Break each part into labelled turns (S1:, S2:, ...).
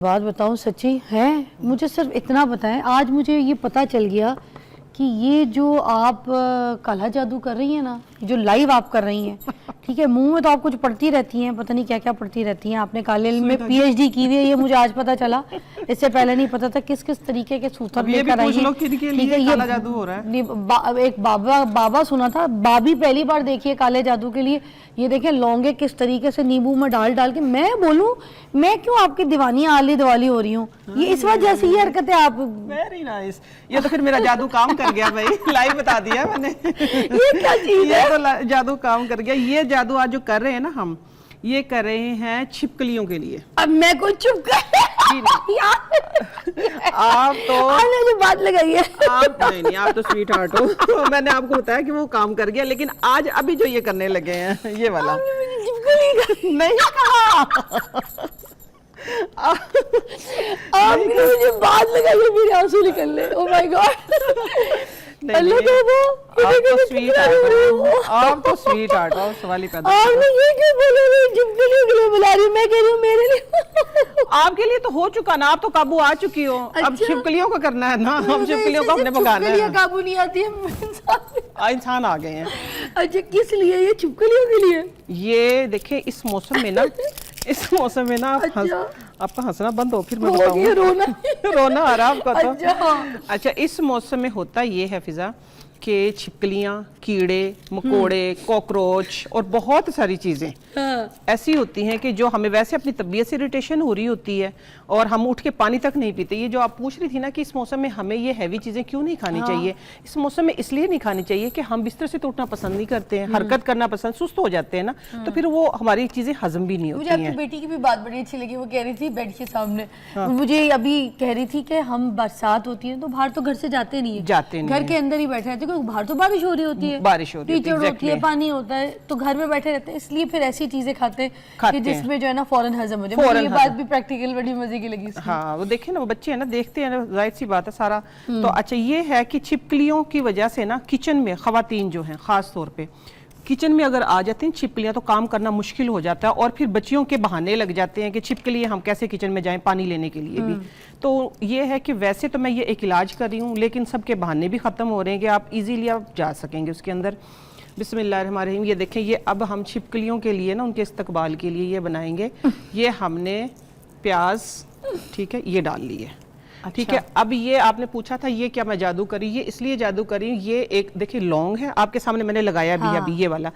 S1: बात बताऊं सच्ची है, मुझे सिर्फ इतना बताएं, आज मुझे ये पता चल गया कि ये जो आप काला जादू कर रही हैं ना, जो लाइव आप कर रही हैं, ठीक है, मुंह में तो आप कुछ पढ़ती रहती हैं, पता नहीं क्या क्या पढ़ती रहती हैं, आपने काले में पीएचडी की हुई है, ये मुझे आज पता चला, इससे पहले नहीं पता था किस किस तरीके के सूत्र लेकर आई हैं। ठीक है, ये
S2: जादू हो रहा है।
S1: एक बाबा सुना था, बाबी पहली बार देखिए काले जादू के लिए। ये देखें लौंगे किस तरीके से नींबू में डाल डाल के, मैं बोलूं मैं क्यों आपकी दीवानी आली दिवाली हो रही हूँ, ये इस वजह से ये हरकतें आप।
S2: वेरी नाइस, ये तो फिर मेरा जादू काम कर गया भाई, लाइव बता दिया मैंने।
S1: ये क्या चीज है?
S2: ये तो जादू काम कर गया। ये जादू आज जो कर रहे हैं ना हम, ये कर रहे हैं छिपकलियों के लिए।
S1: अब मैं कोई चुप कर
S2: आप तो
S1: जो बात लगाई है,
S2: आप नहीं, आप तो स्वीट हार्ट हो। मैंने आपको बताया कि वो काम कर गया, लेकिन आज अभी जो ये करने लगे हैं ये वाला नहीं कहा।
S1: आपने मुझे बात लगाई है, मेरे आंसू निकल ले। ओह माय गॉड,
S2: आप तो स्वीट हार्ट हो, सवाल ही पैदा।
S1: आपने ये क्यों बोला? मैं छिपकलियों के लिए बुला रही हूँ, मैं कह रही हूँ मेरे लिए।
S2: आपके लिए तो हो चुका ना, आप तो काबू आ चुकी हो।
S1: अच्छा? अब
S2: छिपकलियों को करना है ना, हम छिपकलियों को अपने भगाना है।
S1: काबू नहीं आती है,
S2: इंसान आ गए हैं।
S1: अच्छा, किस लिए? ये छिपकलियों के लिए।
S2: ये देखिए इस मौसम में ना, इस मौसम में ना आपका हंसना बंद हो, फिर मैं बताऊंगा।
S1: रोना
S2: रोना आ रहा आपका तो। अच्छा, इस मौसम में होता ये है फिजा कि छिपकलियां, कीड़े मकोड़े, कॉकरोच और बहुत सारी चीजें ऐसी होती हैं कि जो हमें वैसे अपनी तबीयत से इरिटेशन हो रही होती है और हम उठ के पानी तक नहीं पीते। ये जो आप पूछ रही थी ना कि इस मौसम में हमें ये हैवी चीजें क्यों नहीं खानी चाहिए, इस मौसम में इसलिए नहीं खानी चाहिए कि हम बिस्तर से तो उठना पसंद नहीं करते हैं, हरकत करना पसंद, सुस्त हो जाते हैं ना, तो फिर वो हमारी चीजें हजम भी नहीं होती हैं।
S1: मुझे आपकी बेटी की भी बात बड़ी अच्छी लगी, वो कह रही थी बेड के सामने, मुझे अभी कह रही थी कि हम बरसात होती है तो बाहर तो घर से जाते नहीं है, घर के अंदर ही बैठे रहते, क्योंकि बाहर तो बारिश हो रही होती है,
S2: बारिश हो रही
S1: होती है, पानी होता है, तो घर में बैठे रहते हैं, इसलिए फिर ऐसी चीजें खाते हैं कि जिसमें जो है ना फौरन हजम हो जाए। मुझे ये बात भी प्रैक्टिकल बड़ी मजे की लगी।
S2: हाँ, वो देखे ना, वो बच्चे है ना, देखते हैं ना, जाहिर सी बात है सारा। तो अच्छा, ये है कि छिपकलियों की वजह से ना किचन में खवातीन जो हैं, खास तौर पे किचन में अगर आ जाती हैं छिपकलियां तो काम करना मुश्किल हो जाता है, और फिर बच्चियों के बहाने लग जाते हैं कि छिपकली हम कैसे किचन में जाएं पानी लेने के लिए भी। तो ये है कि वैसे तो मैं ये एक इलाज कर रही हूँ, लेकिन सबके बहाने भी ख़त्म हो रहे हैं कि आप इजीली आप जा सकेंगे उसके अंदर। बिस्मिल्लाहिर्रहमानिर्रहीम। ये देखें, ये अब हम छिपकलियों के लिए ना, उनके इस्तकबाल के लिए ये बनाएंगे। ये हमने प्याज, ठीक है, ये डाल लिए। अच्छा। ठीक है, अब ये आपने पूछा था ये क्या मैं जादू करी, ये इसलिए जादू करी, ये एक देखिए लौंग है, आपके सामने मैंने लगाया भी अभी ये वाला।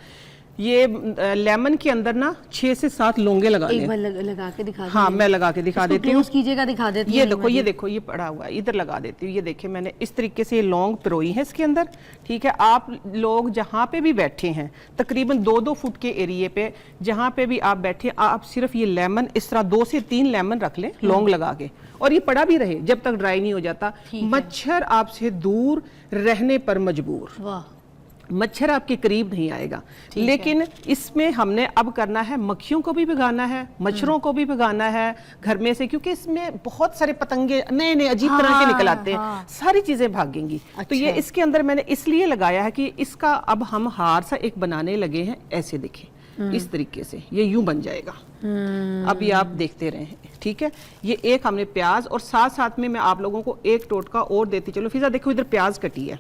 S2: ये लेमन के अंदर ना 6 से 7 लौंगे लगा लें।
S1: लगा के दिखा।
S2: हाँ, मैं लगा के दिखा देती हूँ।
S1: कीजिएगा, दिखा देती हूँ।
S2: ये देखो ये पड़ा हुआ है, इधर लगा देती हूँ। ये देखिए मैंने इस तरीके से ये लौंग पिरोई है इसके अंदर। ठीक है, आप लोग जहाँ पे भी बैठे हैं, तकरीबन 2-2 फुट के एरिए पे जहाँ पे भी आप बैठे, आप सिर्फ ये लेमन इस तरह 2 से 3 लेमन रख लें लौंग लगा के, और ये पड़ा भी रहे जब तक ड्राई नहीं हो जाता। मच्छर आपसे दूर रहने पर मजबूर, मच्छर आपके करीब नहीं आएगा। लेकिन इसमें हमने अब करना है, मक्खियों को भी भगाना है, मच्छरों को भी भगाना है घर में से, क्योंकि इसमें बहुत सारे पतंगे नए नए अजीब तरह के निकल आते हैं, सारी चीजें भागेंगी। अच्छा। तो ये इसके अंदर मैंने इसलिए लगाया है कि इसका अब हम हार सा एक बनाने लगे हैं। ऐसे देखिए इस तरीके से ये यूं बन जाएगा। अब ये आप देखते रहे, ठीक है। ये एक हमने प्याज, और साथ साथ में मैं आप लोगों को एक टोटका और देती चलो। फिजा देखो इधर प्याज कटी है,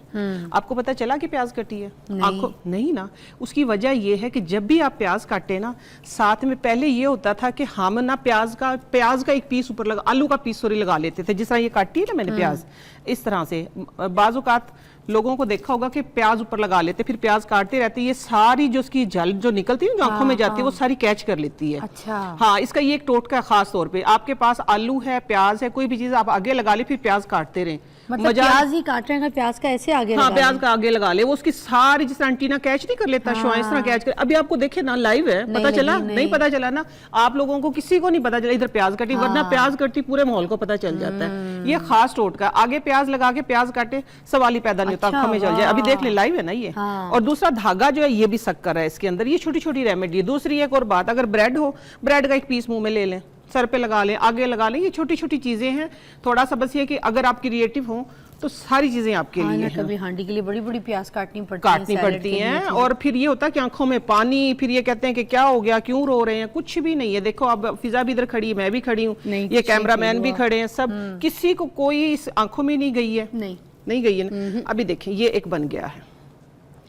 S2: आपको पता चला कि प्याज कटी है? आपको नहीं ना। उसकी वजह ये है कि जब भी आप प्याज काटे ना, साथ में पहले ये होता था कि हम ना प्याज का एक पीस ऊपर लगा, आलू का पीस सॉरी लगा लेते थे, जिस तरह ये काटी है ना मैंने प्याज, इस तरह से। बाज़ औक़ात लोगों को देखा होगा कि प्याज ऊपर लगा लेते, फिर प्याज काटते रहते, ये सारी जो उसकी जल जो निकलती है, जो आंखों में जाती है, वो सारी कैच कर लेती है।
S1: अच्छा।
S2: हाँ, इसका ये एक टोटका है खास तौर पे। आपके पास आलू है, प्याज है, कोई भी चीज आप आगे लगा ले, फिर प्याज काटते रहे।
S1: मतलब प्याज ही काट रहे हैं, प्याज का ऐसे आगे
S2: हाँ, प्याज का आगे लगा ले, वो उसकी सारी जिस तरह एंटीना कैच नहीं कर लेता, शुआएं इस तरह कैच कर। अभी आपको देखे ना लाइव है, पता चला? नहीं पता चला ना, आप लोगों को किसी को नहीं पता चला इधर प्याज कटी, वरना प्याज कटी पूरे माहौल को पता चल जाता है। ये खास टोटका, आगे प्याज लगा के प्याज काटे, सवाल ही पैदा नहीं होता, आंखों में चल जाए। अभी देख ले, लाइव है ना ये। और दूसरा धागा जो है ये भी शक्कर है इसके अंदर, ये छोटी छोटी रेमेडी। दूसरी एक और बात, अगर ब्रेड हो, ब्रेड का एक पीस मुंह में ले लें, सर पे लगा लें, आगे लगा लें, ये छोटी छोटी चीजें हैं। थोड़ा सा बस ये कि अगर आप क्रिएटिव हो तो सारी चीजें आपके
S1: हाँ,
S2: लिए
S1: ना
S2: हैं।
S1: कभी हांडी के लिए बड़ी बड़ी प्याज काटनी पड़ती है
S2: और फिर ये होता है कि आंखों में पानी, फिर ये कहते हैं कि क्या हो गया, क्यों रो रहे हैं, कुछ भी नहीं है। देखो अब फिजा भी इधर खड़ी है, मैं भी खड़ी हूँ,
S1: नहीं,
S2: ये
S1: कुछ
S2: कैमरामैन भी
S1: हुआ।
S2: खड़े हैं, सब किसी को कोई इस आंखों में नहीं गई है, नहीं गई है ना। अभी देखें ये एक बन गया है,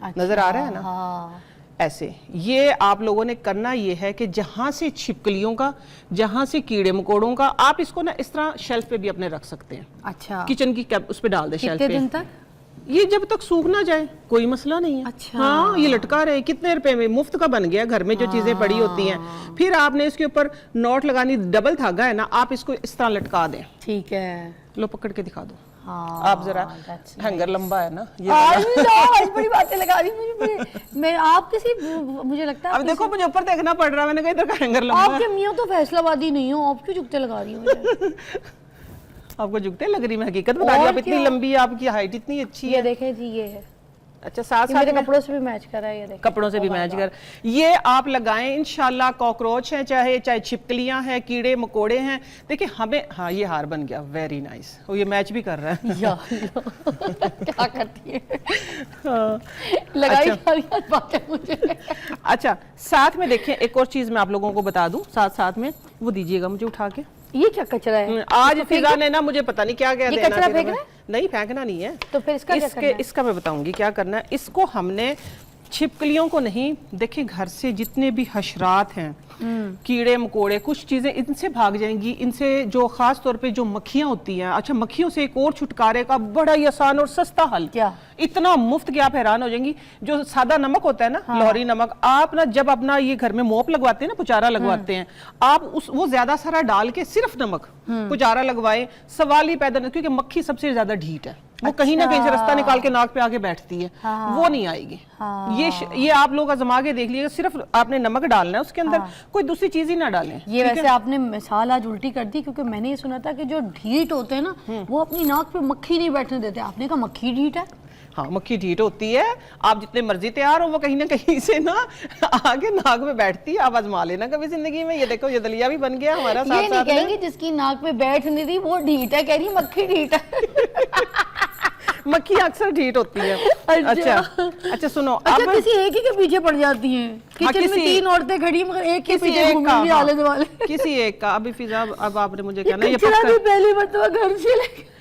S1: अच्छा,
S2: नजर आ रहा है ना।
S1: हाँ।
S2: ऐसे ये आप लोगों ने करना ये है कि जहां से छिपकलियों का, जहां से कीड़े मकोड़ों का, आप इसको ना इस तरह शेल्फ पे भी अपने रख सकते हैं।
S1: अच्छा,
S2: किचन की कैप उस पे डाल दे शेल्फ
S1: कितने
S2: पे।
S1: दिन तक?
S2: ये जब तक सूख ना जाए कोई मसला नहीं है।
S1: अच्छा।
S2: हाँ, ये लटका रहे, कितने रुपए में, मुफ्त का बन गया, घर में जो चीजें पड़ी होती हैं। फिर आपने इसके ऊपर नोट लगानी, डबल धागा है ना, आप इसको इस तरह लटका दें।
S1: ठीक है।
S2: लो पकड़ के दिखा दो।
S1: हाँ,
S2: आप जरा,
S1: that's
S2: हैंगर लंबा है ना ये
S1: आज बड़ी बातें लगा दी मैं आप किसी, मुझे लगता है
S2: अब देखो मुझे ऊपर देखना पड़ रहा है, मैंने कहा इधर का हैंगर लंबा है।
S1: आपके मियाँ तो फैसलाबादी नहीं हो, आप क्यों जुगते लगा रही हो मुझे?
S2: आपको जुगते लग रही, मैं हकीकत बता रही हूँ। आप इतनी लंबी है, आपकी हाइट इतनी अच्छी
S1: ये
S2: है।
S1: देखें जी, ये है,
S2: अच्छा, साथ
S1: ये
S2: साथ
S1: मेरे
S2: में
S1: कपड़ों से भी मैच कर रहा है, ये देखें।
S2: कपड़ों से भी मैच कर, ये आप लगाएं इंशाल्लाह। कॉकरोच है, चाहे छिपकलियां हैं, कीड़े मकोड़े हैं, देखिए हमें, हाँ ये हार बन गया, वेरी नाइस। और ये मैच भी कर रहा है।
S1: या क्या करती है,
S2: हाँ।
S1: लगाई
S2: अच्छा।
S1: सारी बातें मुझे।
S2: अच्छा, साथ में देखें एक और चीज मैं आप लोगों को बता दूं, साथ साथ में वो दीजिएगा मुझे उठा के।
S1: ये क्या कचरा है?
S2: आज फिजा ने ना मुझे पता नहीं क्या क्या
S1: ये
S2: देना
S1: कचरा
S2: कि
S1: फेंकना
S2: तुम्हें- नहीं फेंकना नहीं है।
S1: तो फिर इसका क्या करना है?
S2: इसका मैं बताऊंगी क्या करना है। इसको हमने छिपकलियों को नहीं, देखिए घर से जितने भी हशरात हैं, कीड़े मकोड़े, कुछ चीजें इनसे भाग जाएंगी। इनसे जो खास तौर पे जो मक्खियां होती हैं, अच्छा मक्खियों से एक और छुटकारे का बड़ा ही आसान और सस्ता हल,
S1: क्या?
S2: इतना मुफ्त कि आप हैरान हो जाएंगी। जो सादा नमक होता है ना, लाहौरी नमक, आप ना जब अपना ये घर में मोप लगवाते हैं ना, पुचारा लगवाते हैं, आप वो ज्यादा सारा डाल के सिर्फ नमक पुचारा लगवाए, सवाल ही पैदा नहीं, क्योंकि मक्खी सबसे ज्यादा ढीठ है, वो कहीं ना कहीं से रास्ता निकाल के नाक पे आके बैठती है। वो नहीं आएगी। ये आप लोग आजमा के देख लीजिएगा, सिर्फ आपने नमक डालना है उसके अंदर, कोई दूसरी चीज ही ना डालें।
S1: ये वैसे आपने मिसाल आज उल्टी कर दी, क्योंकि मैंने ये सुना था कि जो ढीठ होते हैं ना, वो अपनी नाक पे मक्खी नहीं बैठने देते। आपने कहा मक्खी ढीठ है?
S2: हाँ, मक्खी ढीठ होती है। आप जितने मर्जी तैयार हो, वो कहीं ना कहीं से ना आगे नाक में बैठती है। आप आजमा लेना कभी जिंदगी में। ये देखो, ये दलिया भी बन गया हमारा।
S1: ये
S2: साथ
S1: नहीं
S2: साथ
S1: कहेंगे जिसकी नाक पे बैठ नहीं रही वो ढीठ है, कह रही मक्खी ढीठ है।
S2: मक्खी अक्सर ढीठ होती है। अच्छा सुनो,
S1: अच्छा,
S2: अब
S1: किसी एक ही के पीछे पड़ जाती हैं। किचन में
S2: किसी-
S1: 3 औरतें खड़ी हैं, मगर एक के
S2: किसी
S1: पीछे
S2: एक
S1: घूम
S2: का,
S1: रही
S2: हाँ,
S1: आले दुआले।
S2: किसी एक का। अभी फिजा, अब आपने मुझे कहना, ये
S1: कचरा भी
S2: पक्का,
S1: पहली मर्तबा घर से लेके।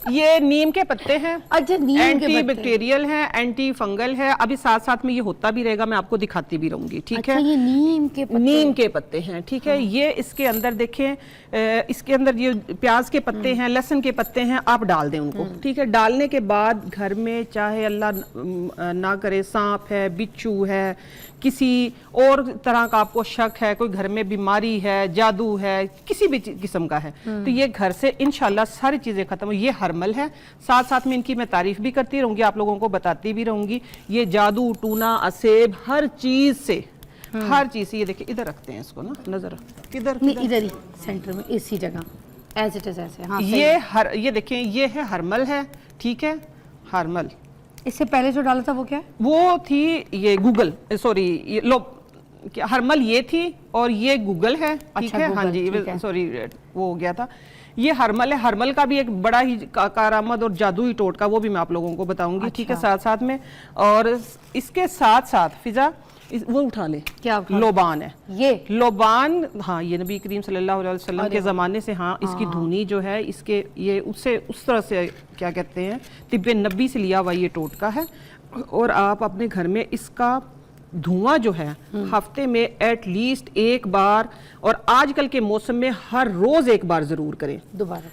S2: ये नीम के पत्ते हैं।
S1: अच्छा, नीम के
S2: एंटी
S1: पत्ते।
S2: बैक्टीरियल है, एंटी फंगल है। अभी साथ साथ में ये होता भी रहेगा, मैं आपको दिखाती भी रहूंगी, ठीक
S1: अच्छा,
S2: है।
S1: ये नीम के पत्ते।
S2: नीम के पत्ते हैं, ठीक है। ये इसके अंदर देखें, इसके अंदर ये प्याज के पत्ते हैं, लहसुन के पत्ते हैं, आप डाल दें उनको, ठीक है। डालने के बाद घर में चाहे अल्लाह ना करे सांप है, बिच्छू है, किसी और तरह का आपको शक है, कोई घर में बीमारी है, जादू है, किसी भी किस्म का है, तो ये घर से इंशाल्लाह सारी चीजें खत्म हो। ये हरमल है। साथ साथ में इनकी मैं तारीफ भी करती रहूंगी, आप लोगों को बताती भी रहूंगी। ये जादू टूना असेब हर चीज से, हर चीज से। ये देखिए, इधर रखते हैं इसको ना, नजर किधर,
S1: नहीं, इधर ही सेंटर में, इसी जगह, एज इट इज ऐसे। हाँ,
S2: ये देखें, ये है हरमल है, ठीक है। हरमल,
S1: इससे पहले जो डाला था वो क्या है?
S2: वो थी ये गूगल, सॉरी ये लो, क्या हरमल ये थी, और ये गूगल है, ठीक
S1: अच्छा,
S2: है। हाँ
S1: गूगल,
S2: जी,
S1: ठीक है।
S2: सॉरी वो हो गया था। ये हरमल है। हरमल का भी एक बड़ा ही कारामद और जादुई टोटका, वो भी मैं आप लोगों को बताऊंगी, ठीक है,
S1: अच्छा।
S2: साथ साथ में। और इसके साथ साथ फिजा, वो उठा ले,
S1: क्या उठा ले?
S2: लोबान है
S1: ये
S2: लोबान। हाँ, ये नबी करीम सल्लल्लाहु अलैहि वसल्लम के ज़माने से, हाँ, इसकी धुनी जो है, इसके ये उससे उस तरह से क्या कहते हैं, तिब्बे नबी से लिया हुआ ये टोटका है। और आप अपने घर में इसका धुआं जो है हफ्ते में एटलीस्ट एक बार, और आजकल के मौसम में हर रोज एक बार जरूर करें।
S1: दोबारा